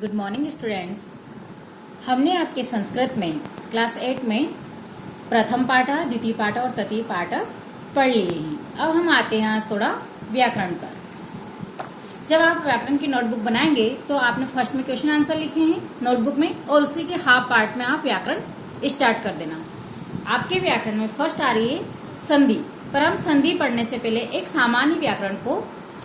Good morning students. हमने आपके संस्कृत में क्लास 8 में प्रथम पाठ, द्वितीय पाठ और तृतीय पाठ पढ़ लिए हैं। अब हम आते हैं आज थोड़ा व्याकरण पर। जब आप व्याकरण की नोटबुक बनाएंगे तो आपने फर्स्ट में क्वेश्चन आंसर लिखे हैं नोटबुक में, और उसी के हाफ पार्ट में आप व्याकरण स्टार्ट कर देना। आपके व्याकरण में फर्स्ट आ रही है संधि, पर हम संधि पढ़ने से पहले एक सामान्य व्याकरण को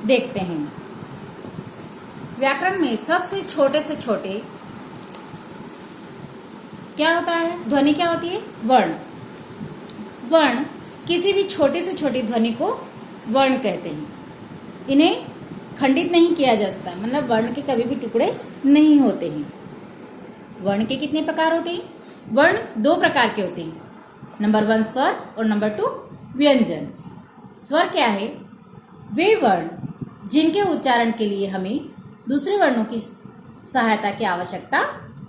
देखते हैं। व्याकरण में सबसे छोटे से छोटे क्या होता है? ध्वनि क्या होती है? वर्ण। वर्ण किसी भी छोटी से छोटी ध्वनि को वर्ण कहते हैं। इन्हें खंडित नहीं किया जा सकता, मतलब वर्ण के कभी भी टुकड़े नहीं होते हैं। वर्ण के कितने प्रकार होते हैं? वर्ण दो प्रकार के होते हैं, नंबर 1 स्वर और नंबर 2 व्यंजन। स्वर क्या है? वे वर्ण जिनके उच्चारण के लिए हमें दूसरे वर्णों की सहायता की आवश्यकता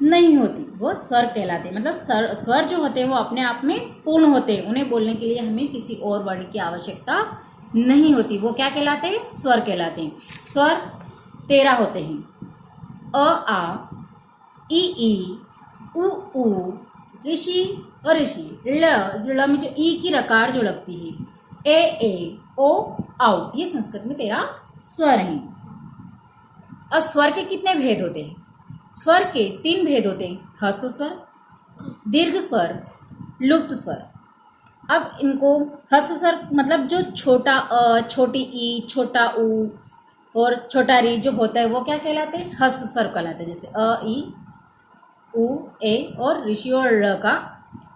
नहीं होती, वो स्वर कहलाते हैं। मतलब स्वर जो होते हैं वो अपने आप में पूर्ण होते हैं, उन्हें बोलने के लिए हमें किसी और वर्ण की आवश्यकता नहीं होती। वो क्या कहलाते हैं? स्वर कहलाते हैं। स्वर 13 होते हैं। अ आ, ई ई, उ ऊ, ऋषि और ऋषि। ळ में जो ई की रकार जो लगती है, ए ओ औ, ये संस्कृत में 13 स्वर हैं। अब स्वर के कितने भेद होते हैं? स्वर के 3 भेद होते हैं, ह्रस्व स्वर, दीर्घ स्वर, लुप्त स्वर। अब इनको ह्रस्व स्वर मतलब जो छोटा अ, छोटी ई, छोटा उ और छोटा री जो होता है वो क्या कहलाते हैं? ह्रस्व स्वर कहलाते हैं। जैसे अ, ई, उ, ए और ऋषि और ळ का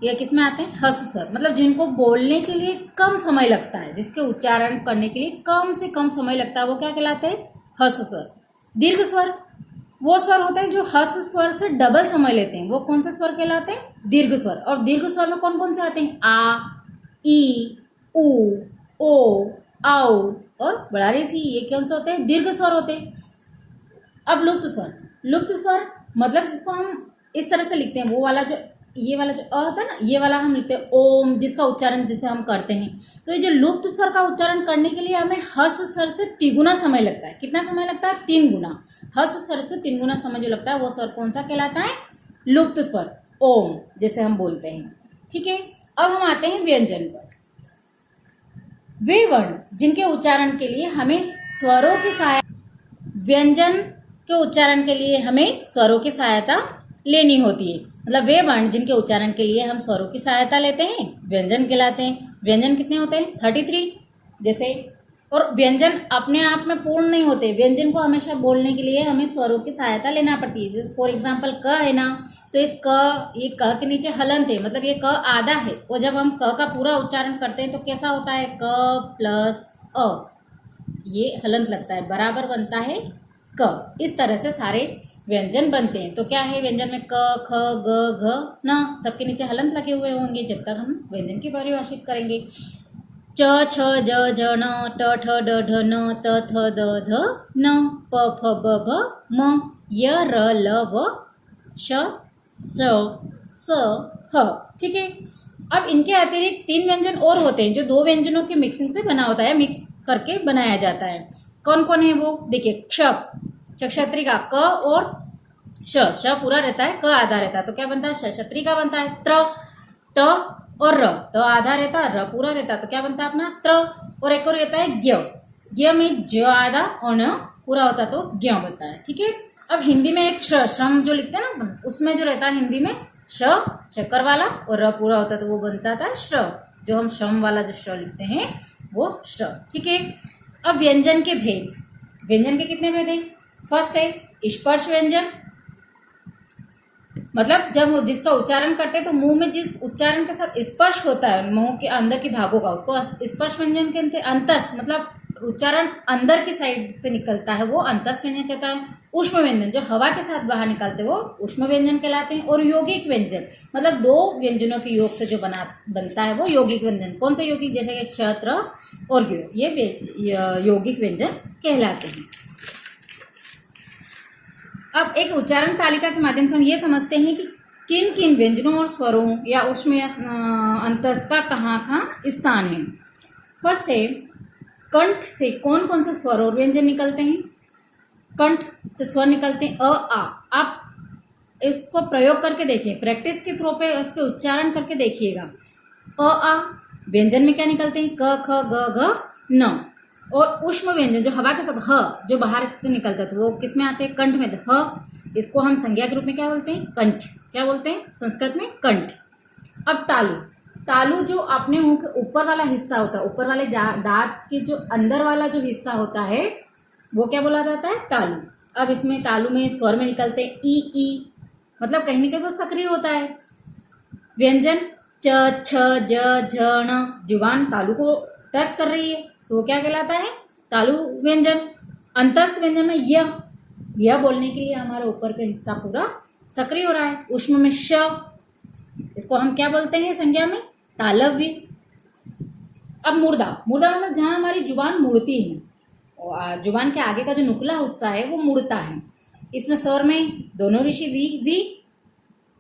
ये किस में आते हैं? ह्रस्व स्वर। मतलब जिनको बोलने के लिए कम समय लगता है, जिसके उच्चारण करने के लिए कम से कम समय लगता है, वो क्या कहलाते हैं? ह्रस्व स्वर। दीर्घ स्वर वो स्वर होते हैं जो ह्रस्व स्वर से डबल समय लेते हैं, वो कौन से स्वर कहलाते हैं? दीर्घ स्वर। और दीर्घ स्वर में कौन कौन से आते हैं? आ, ई, उ, ओ, औ और बड़ा ऋषि, ये कौन से होते हैं? दीर्घ स्वर होते हैं। अब लुप्त स्वर। लुप्त स्वर मतलब जिसको हम इस तरह से लिखते हैं, वो वाला जो ये वाला जो अ होता है ना, ये वाला हम लिखते हैं ओम, जिसका उच्चारण जिसे हम करते हैं। तो ये जो लुप्त स्वर का उच्चारण करने के लिए हमें ह्रस्व स्वर से 3 गुना समय लगता है। कितना समय लगता है? 3 गुना। ह्रस्व स्वर से 3 गुना समय जो लगता है वो स्वर कौन सा कहलाता है? लुप्त स्वर, ओम जैसे हम बोलते हैं। ठीक है, अब हम आते हैं व्यंजन पर। वे वर्ण जिनके उच्चारण के लिए हमें स्वरों की सहायता, व्यंजन के उच्चारण के लिए हमें स्वरों की सहायता लेनी होती है। मतलब वे वर्ण जिनके उच्चारण के लिए हम स्वरों की सहायता लेते हैं व्यंजन कहलाते हैं। व्यंजन कितने होते हैं? 33 जैसे। और व्यंजन अपने आप में पूर्ण नहीं होते, व्यंजन को हमेशा बोलने के लिए हमें स्वरों की सहायता लेना पड़ती है। जैसे फॉर एग्जाम्पल क है ना, तो इस क, ये क के नीचे हलंत है, मतलब ये क आधा है। और जब हम क का पूरा उच्चारण करते हैं तो कैसा होता है? क प्लस अ, ये हलंत लगता है, बराबर बनता है क। इस तरह से सारे व्यंजन बनते हैं। तो क्या है व्यंजन में? क, ख, ग, घ, न, सबके नीचे हलंत लगे हुए होंगे जब तक हम व्यंजन की परिभाषित करेंगे। च, छ, ज, न, ट, ठ, ड, ढ, न, त, थ, द, ध, न, प, फ, ब, भ, म, य, र, ल, व, श, स, ह। ठीक है। अब इनके अतिरिक्त 3 व्यंजन और होते हैं जो 2 व्यंजनों के मिक्सिंग से बना होता है, मिक्स करके बनाया जाता है। कौन कौन है वो? देखिए, क्षप, क्षत्री का क और श पूरा रहता है, क आधा रहता है, तो क्या बनता है? क्षत्री का बनता है त्र, त और र, त आधा रहता है, र पूरा रहता है, तो क्या बनता है अपना? त्र। और एक और रहता है ज्ञ, ज्ञ में ज आधा और न पूरा होता है तो ज्ञ बनता है। ठीक है। अब हिंदी में एक श्रम जो लिखते हैं ना, उसमें जो रहता है हिंदी में श चक्कर वाला और र पूरा होता है तो वो बनता था श्र, जो हम श्रम वाला जो श्र लिखते हैं वो श्र। ठीक है। अब व्यंजन के भेद। व्यंजन के कितने भेद हैं? फर्स्ट है स्पर्श व्यंजन, मतलब जब जिसका उच्चारण करते हैं तो मुंह में जिस उच्चारण के साथ स्पर्श होता है मुंह के अंदर के भागों का, उसको स्पर्श व्यंजन कहते हैं। अंतस मतलब उच्चारण अंदर की साइड से निकलता है, वो अंतस व्यंजन कहता है। ऊष्म व्यंजन जो हवा के साथ बाहर निकलते हैं वो ऊष्म व्यंजन कहलाते हैं। और यौगिक व्यंजन मतलब 2 व्यंजनों के योग से जो बनता है वो यौगिक व्यंजन। कौन से यौगिक? जैसे कि क्षत्र और ज्ञ, ये यौगिक व्यंजन कहलाते हैं। अब एक उच्चारण तालिका के माध्यम से हम ये समझते हैं कि किन किन व्यंजनों और स्वरों या ऊष्म या अंतस का कहाँ कहाँ स्थान है। फर्स्ट है कंठ से कौन कौन से स्वर और व्यंजन निकलते हैं? कंठ से स्वर निकलते हैं अ आ। आप इसको प्रयोग करके देखिए, प्रैक्टिस के थ्रू पे उसके उच्चारण करके देखिएगा। अ आ व्यंजन में क्या निकलते हैं, क ख ग घ न। और उष्म व्यंजन जो हवा के साथ ह जो बाहर निकलता है तो वो किस में आते हैं, कंठ में। ह इसको हम संज्ञा के रूप में क्या बोलते हैं, कंठ। क्या बोलते हैं संस्कृत में, कंठ। अब तालु, तालु जो अपने मुंह के ऊपर वाला हिस्सा होता है, ऊपर वाले दांत के जो अंदर वाला जो हिस्सा होता है वो क्या बोला जाता है, तालु। अब इसमें तालु में स्वर में निकलते हैं ई, मतलब कहीं ना कहीं वो सक्रिय होता है। व्यंजन च छ ज झ ण, जुबान तालु को टच कर रही है तो वो क्या कहलाता है, तालु व्यंजन। अंतस्थ व्यंजन में यह बोलने के लिए हमारा ऊपर का हिस्सा पूरा सक्रिय हो रहा है। उष्म में श, इसको हम क्या बोलते हैं संज्ञा में, तालव्य। अब मुर्दा, मुर्दा मतलब जहां हमारी जुबान मुड़ती है, जुबान के आगे का जो नुकला हिस्सा है वो मुड़ता है। इसमें स्वर में दोनों ऋषि री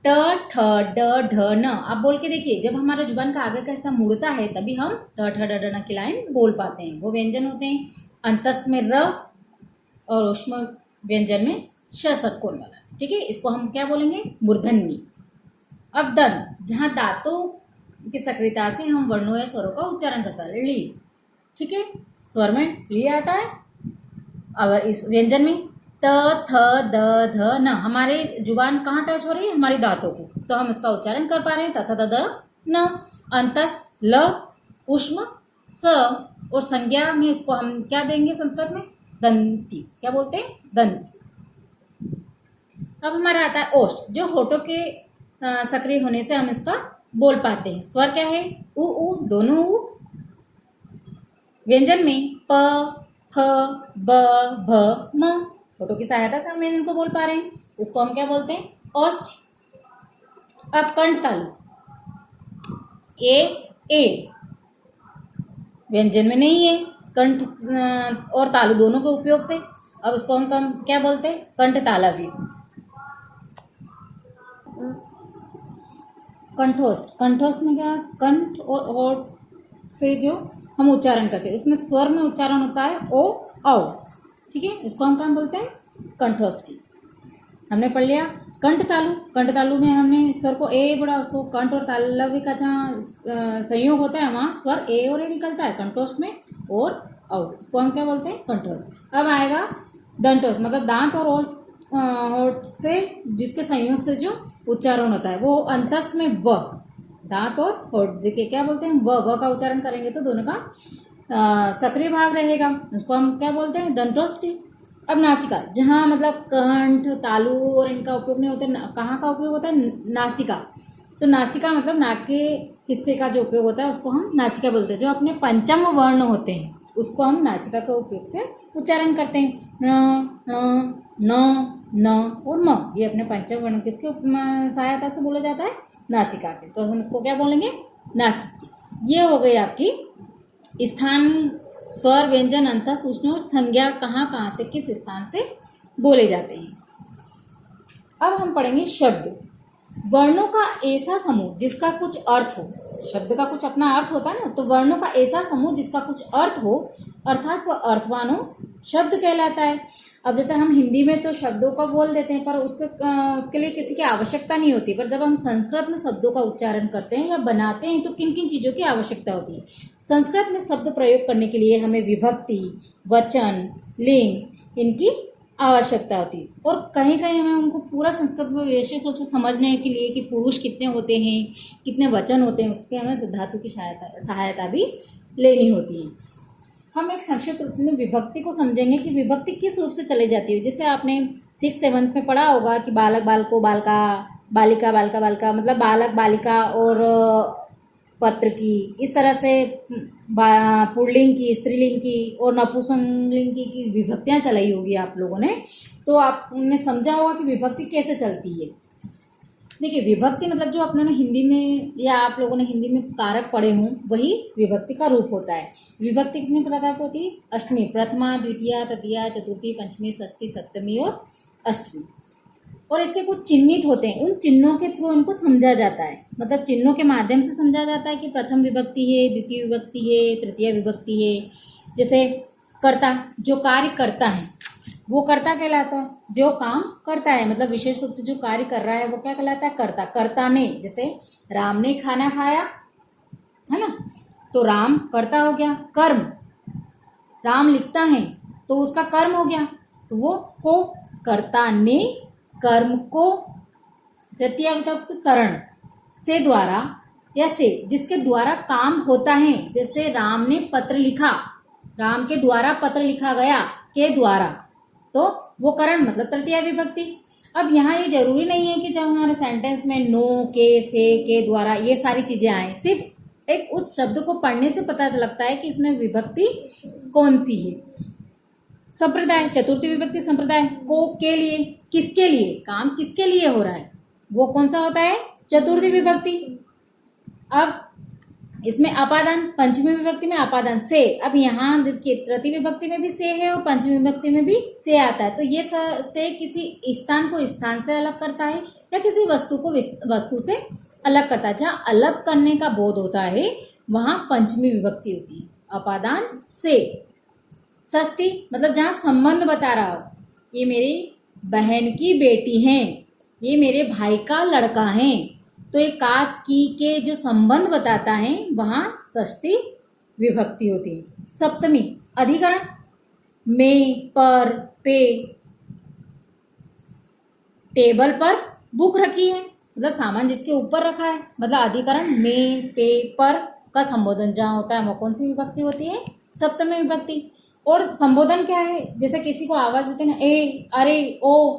ट ठ ड ढ न। आप बोल के देखिए, जब हमारा जुबान का आगे का हिस्सा मुड़ता है तभी हम ट ठ ड ढ न की लाइन बोल पाते हैं। वो व्यंजन होते हैं अंतस्थ में र और उष्म व्यंजन में श षटकोण वाला। ठीक है, इसको हम क्या बोलेंगे, मूर्धन्य। अब दंत, जहां दांतों की सक्रियता से हम वर्णों या स्वरों का उच्चारण करता है, ली। ठीक है, स्वर में ली आता है। और इस व्यंजन में त थ द ध न, हमारे जुबान कहाँ टच हो रही है, हमारी दांतों को, तो हम इसका उच्चारण कर पा रहे हैं त थ द ध न। अंतस्थ ल, उष्म स, और संज्ञा में इसको हम क्या देंगे संस्कृत में, दंती। क्या बोलते हैं, दंती। अब हमारा आता है ओष्ठ, जो होठों के सक्रिय होने से हम इसका बोल पाते हैं। स्वर क्या है, उ दोनों उ। व्यंजन में प फ ब भ म, होठों की सहायता से हम व्यंजन को बोल पा रहे हैं, उसको हम क्या बोलते हैं, ओष्ठ। अब कंठ तालु, ए व्यंजन में नहीं है, कंठ और तालु दोनों के उपयोग से। अब इसको हम क्या बोलते हैं, कंठ तालव्य। कंठोष्ठ, कंठोष्ठ में क्या, कंठ और होठ से जो हम उच्चारण करते हैं उसमें स्वर में उच्चारण होता है ओ औ। ठीक है, इसको हम क्या बोलते हैं, कंठोष्ठी। हमने पढ़ लिया कंठ तालु। कंठ तालु में हमने स्वर को ए पढ़ा, उसको कंठ और तालव्य का जहाँ संयोग होता है वहाँ स्वर ए और ए निकलता है कंठोष्ठ में, और औ, इसको हम क्या बोलते हैं, कंठोष्ठ। अब आएगा दंतोष्ठ, मतलब दांत और होठ से जिसके संयोग से जो उच्चारण होता है वो अंतस्थ में व, दांत और होठ देखिए क्या बोलते हैं, व का उच्चारण करेंगे तो दोनों का सक्रिय भाग रहेगा, उसको हम क्या बोलते हैं, दंतोष्ठी। अब नासिका, जहाँ मतलब कंठ तालु और इनका उपयोग नहीं होता, कहाँ का उपयोग होता है, नासिका। तो नासिका मतलब नाक के हिस्से का जो उपयोग होता है उसको हम नासिका बोलते हैं। जो अपने पंचम वर्ण होते हैं उसको हम नासिका के उपयोग से उच्चारण करते हैं। न और म, ये अपने पंचम वर्ण किसके सहायता से बोला जाता है, नासिका के, तो हम इसको क्या बोलेंगे, नासिकी। ये हो गई आपकी स्थान, स्वर, व्यंजन, अंतस्थ, उष्ण और संज्ञा कहाँ से किस स्थान से बोले जाते हैं। अब हम पढ़ेंगे शब्द। वर्णों का ऐसा समूह जिसका कुछ अर्थ हो, शब्द का कुछ अपना अर्थ होता है ना, तो वर्णों का ऐसा समूह जिसका कुछ अर्थ हो, अर्थात वह अर्थवान हो, शब्द कहलाता है। अब जैसे हम हिंदी में तो शब्दों का बोल देते हैं पर उसके लिए किसी की आवश्यकता नहीं होती, पर जब हम संस्कृत में शब्दों का उच्चारण करते हैं या बनाते हैं तो किन किन चीज़ों की आवश्यकता होती है। संस्कृत में शब्द प्रयोग करने के लिए हमें विभक्ति, वचन, लिंग इनकी आवश्यकता होती है, और कहीं कहीं हमें उनको पूरा संस्कृत में विशेष रूप से समझने के लिए कि पुरुष कितने होते हैं, कितने वचन होते हैं, उसके हमें धातु की सहायता भी लेनी होती है। हम एक संक्षिप्त रूप में विभक्ति को समझेंगे कि विभक्ति किस रूप से चली जाती है। जैसे आपने 6th-7th में पढ़ा होगा कि बालक बालको बालिका, बालिका बालिका बालिका, मतलब बालक बालिका और पत्र की, इस तरह से पुल्लिंग की, स्त्रीलिंग की और नपुंसकलिंग की विभक्तियां चलाई होगी आप लोगों ने, तो आपने समझा होगा कि विभक्ति कैसे चलती है। देखिए विभक्ति मतलब जो अपने हिंदी में या आप लोगों ने हिंदी में कारक पढ़े हों वही विभक्ति का रूप होता है। विभक्ति कितने प्रकार की होती है, अष्टमी, प्रथमा, द्वितीया, तृतीया, चतुर्थी, पंचमी, षष्ठी, सप्तमी और अष्टमी। और इसके कुछ चिन्हित होते हैं, उन चिन्हों के थ्रू उनको समझा जाता है, मतलब चिन्हों के माध्यम से समझा जाता है कि प्रथम विभक्ति है, द्वितीय विभक्ति है, तृतीय विभक्ति है। जैसे कर्ता, जो कार्य करता है, वो कर्ता कहलाता है, जो काम करता है, मतलब विशेष रूप से जो कार्य कर रहा है वो क्या कहलाता है, कर्ता। कर्ता ने, जैसे राम ने खाना खाया, है ना, तो राम कर्ता हो गया। कर्म, राम लिखता है तो उसका कर्म हो गया, तो वो को, कर्ता ने कर्म को तृतीया विभक्त करण से द्वारा या से, जिसके द्वारा काम होता है, जैसे राम ने पत्र लिखा, राम के द्वारा पत्र लिखा गया, के द्वारा, तो वो करण मतलब तृतीया विभक्ति। अब यहाँ ये जरूरी नहीं है कि जब हमारे सेंटेंस में नो, के द्वारा ये सारी चीजें आए, सिर्फ एक उस शब्द को पढ़ने से पता लगता है कि इसमें विभक्ति कौन सी है। संप्रदाय, चतुर्थी विभक्ति संप्रदाय, को, के लिए, किसके लिए, काम किसके लिए हो रहा है, वो कौन सा होता है, चतुर्थी विभक्ति। अब इसमें अपादान, पंचमी विभक्ति में अपादान से। अब यहाँ देखिए तृतीय विभक्ति में भी से है और पंचमी विभक्ति में भी से आता है, तो ये से किसी स्थान को स्थान से अलग करता है या किसी वस्तु को वस्तु से अलग करता है। जहाँ अलग करने का बोध होता है वहां पंचमी विभक्ति होती है, अपादान से। षष्ठी मतलब जहाँ संबंध बता रहा हो, ये मेरी बहन की बेटी है, ये मेरे भाई का लड़का है, तो ये का, की के जो संबंध बताता है वहां षष्ठी विभक्ति होती है। सप्तमी अधिकरण, में, पर, पे, टेबल पर बुक रखी है, मतलब सामान जिसके ऊपर रखा है, मतलब अधिकरण में, पे, पर का संबोधन जहाँ होता है वो कौन सी विभक्ति होती है, सप्तमी विभक्ति। और संबोधन क्या है, जैसे किसी को आवाज देते हैं ना, ए, अरे, ओ,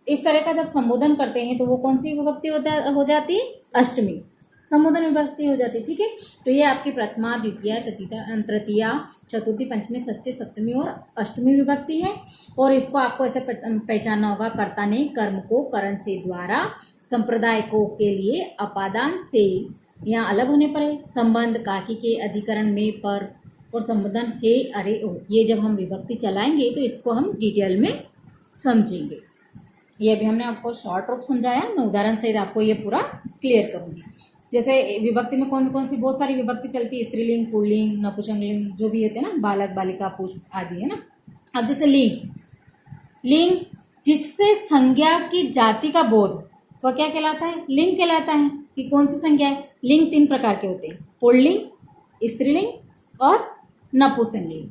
इस तरह का जब संबोधन करते हैं तो वो कौन सी विभक्ति हो जाती है, अष्टमी संबोधन विभक्ति हो जाती है। ठीक है, तो ये आपकी प्रथमा, द्वितीय, तृतीया, चतुर्थी, पंचमी, षष्ठी, सप्तमी और अष्टमी विभक्ति है। और इसको आपको ऐसे पहचानना होगा, कर्ता ने कर्म को करण से द्वारा, संप्रदाय को के लिए अपादान से, यहाँ अलग होने पर है, संबंध काकी के, अधिकरण में, पर, और संबोधन हे, अरे, ओ। ये जब हम विभक्ति चलाएंगे तो इसको हम डिटेल में समझेंगे। ये अभी हमने आपको शॉर्ट रूप समझाया, मैं उदाहरण सहित आपको ये पूरा क्लियर करूंगी। जैसे विभक्ति में कौन कौन सी बहुत सारी विभक्ति चलती है, स्त्रीलिंग, पुल्लिंग, नपुंसकलिंग, जो भी होते हैं ना, बालक, बालिका, पुष्प आदि, है ना। अब जैसे लिंग, लिंग जिससे संज्ञा की जाति का बोध, वह क्या कहलाता है, लिंग कहलाता है। कि कौन सी संज्ञा है, लिंग 3 प्रकार के होते हैं, पुल्लिंग, स्त्रीलिंग और नपुंसकलिंग।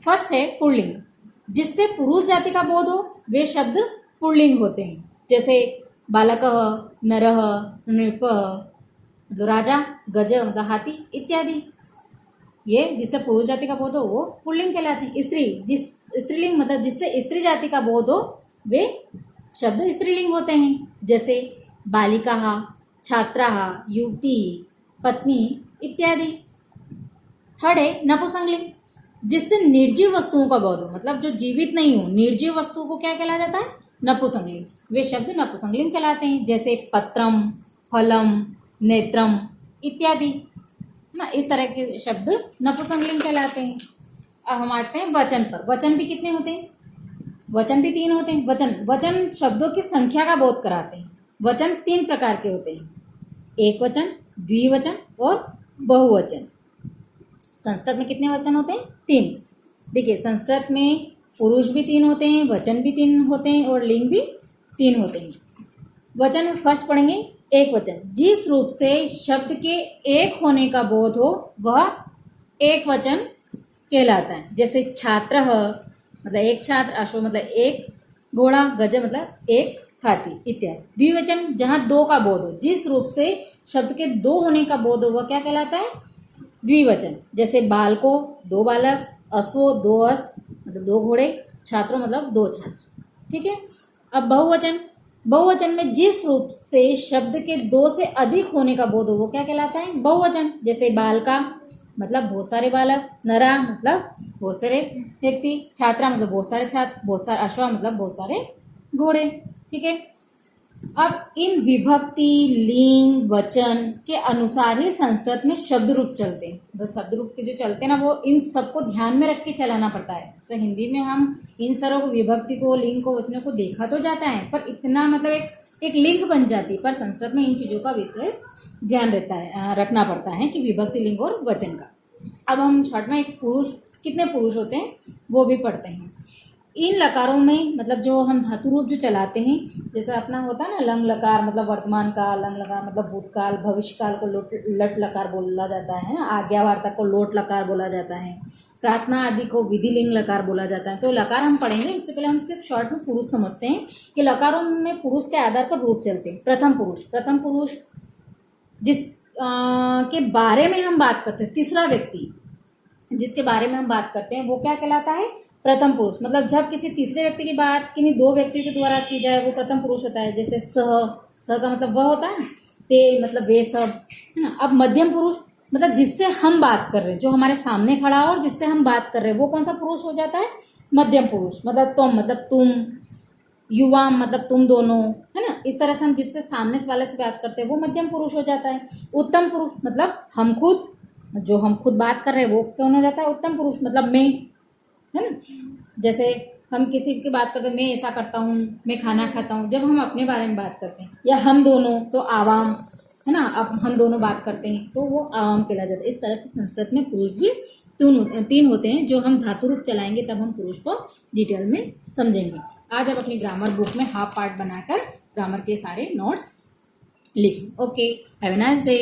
फर्स्ट है पुल्लिंग, जिससे पुरुष जाति का बोध हो, वे शब्द पुल्लिंग होते हैं, जैसे बालकः, नरः, नृपः, जो राजा, गज मतलब हाथी इत्यादि। ये जिससे पुरुष जाति का बोध हो वो पुल्लिंग कहलाते हैं। स्त्री, स्त्रीलिंग मतलब जिससे स्त्री जाति का बोध हो वे शब्द स्त्रीलिंग होते हैं, जैसे बालिकाः, छात्राः, युवती, पत्नी इत्यादि। थर्ड है नपुंसकलिंग, जिससे निर्जीव वस्तुओं का बोध हो, मतलब जो जीवित नहीं हो, निर्जीव वस्तु को क्या कहला जाता है, नपुंसकलिंग। वे शब्द नपुंसकलिंग कहलाते हैं, जैसे पत्रम, फलम, नेत्रम इत्यादि ना, इस तरह के शब्द नपुंसकलिंग कहलाते हैं। अब हम आते हैं वचन पर। वचन भी कितने होते हैं, वचन भी 3 होते हैं। वचन शब्दों की संख्या का बोध कराते हैं। वचन 3 प्रकार के होते हैं, एक वचन, द्विवचन और बहुवचन। संस्कृत में कितने वचन होते हैं, 3। देखिए संस्कृत में पुरुष भी 3 होते हैं, वचन भी 3 होते हैं और लिंग भी 3 होते हैं। वचन में फर्स्ट पढ़ेंगे एक वचन, जिस रूप से शब्द के एक होने का बोध हो वह एक वचन कहलाता है, जैसे छात्र मतलब एक छात्र, अश्व मतलब एक घोड़ा, गज मतलब एक हाथी इत्यादि। द्विवचन जहाँ 2 का बोध हो, जिस रूप से शब्द के 2 होने का बोध हो वह क्या कहलाता है, द्विवचन, जैसे बालको 2 बालक, अश्वो 2 अश्व मतलब 2 घोड़े, छात्रों मतलब 2 छात्र। ठीक है। अब बहुवचन, बहुवचन में जिस रूप से शब्द के 2 से अधिक होने का बोध हो वो क्या कहलाता है, बहुवचन, जैसे बालका मतलब बहुत सारे बालक, नरा मतलब बहुत सारे व्यक्ति, छात्रा मतलब बहुत सारे छात्र, बहुत सारे अश्वा मतलब बहुत सारे घोड़े। ठीक है। अब इन विभक्ति, लिंग, वचन के अनुसार ही संस्कृत में शब्द रूप चलते हैं। मतलब शब्द रूप के जो चलते हैं ना, वो इन सबको ध्यान में रख के चलाना पड़ता है। जैसे हिंदी में हम इन सारों को, विभक्ति को, लिंग को, वचनों को देखा तो जाता है, पर इतना मतलब एक लिंक बन जाती है। पर संस्कृत में इन चीजों का विशेष ध्यान रहता है, रखना पड़ता है कि विभक्ति, लिंग और वचन का। अब हम शॉर्ट में एक पुरुष, कितने पुरुष होते हैं वो भी पढ़ते हैं। इन लकारों में मतलब जो हम धातु रूप जो चलाते हैं, जैसे अपना होता है ना लंग लकार मतलब वर्तमान काल, लंग लकार मतलब भूतकाल, भविष्य काल को लट लकार बोला जाता है ना, आज्ञावार्ता को लोट लकार बोला जाता है, प्रार्थना आदि को विधिलिंग लकार बोला जाता है। तो लकार हम पढ़ेंगे, इससे पहले हम सिर्फ शॉर्ट में पुरुष समझते हैं कि लकारों में पुरुष के आधार पर रूप चलते हैं। प्रथम पुरुष जिस के बारे में हम बात करते हैं, तीसरा व्यक्ति जिसके बारे में हम बात करते हैं वो क्या कहलाता है? प्रथम पुरुष। मतलब जब किसी तीसरे व्यक्ति की बात किन्हीं दो व्यक्तियों के द्वारा की जाए वो प्रथम पुरुष होता है। जैसे सह का मतलब वह होता है, ते मतलब वे सब, है ना। अब मध्यम पुरुष मतलब जिससे हम बात कर रहे हैं, जो हमारे सामने खड़ा हो और जिससे हम बात कर रहे हैं, वो कौन सा पुरुष हो जाता है? मध्यम पुरुष। मतलब तुम मतलब तुम, युवा मतलब तुम दोनों, है ना। इस तरह से हम जिससे सामने वाले से बात करते हैं वो मध्यम पुरुष हो जाता है। उत्तम पुरुष मतलब हम खुद, जो हम खुद बात कर रहे हैं वो कौन हो जाता है? उत्तम पुरुष। मतलब मैं, है ना। जैसे हम किसी की बात करते हैं, मैं ऐसा करता हूँ, मैं खाना खाता हूँ, जब हम अपने बारे में बात करते हैं। या हम दोनों तो आवाम, है ना। अब हम दोनों बात करते हैं तो वो आवाम कहला जाता है। इस तरह से संस्कृत में पुरुष भी तीन होते हैं। जो हम धातु रूप चलाएंगे तब हम पुरुष को डिटेल में समझेंगे। आज आप अपनी ग्रामर बुक में हाफ पार्ट बनाकर ग्रामर के सारे नोट्स लिख। Okay, have a nice day.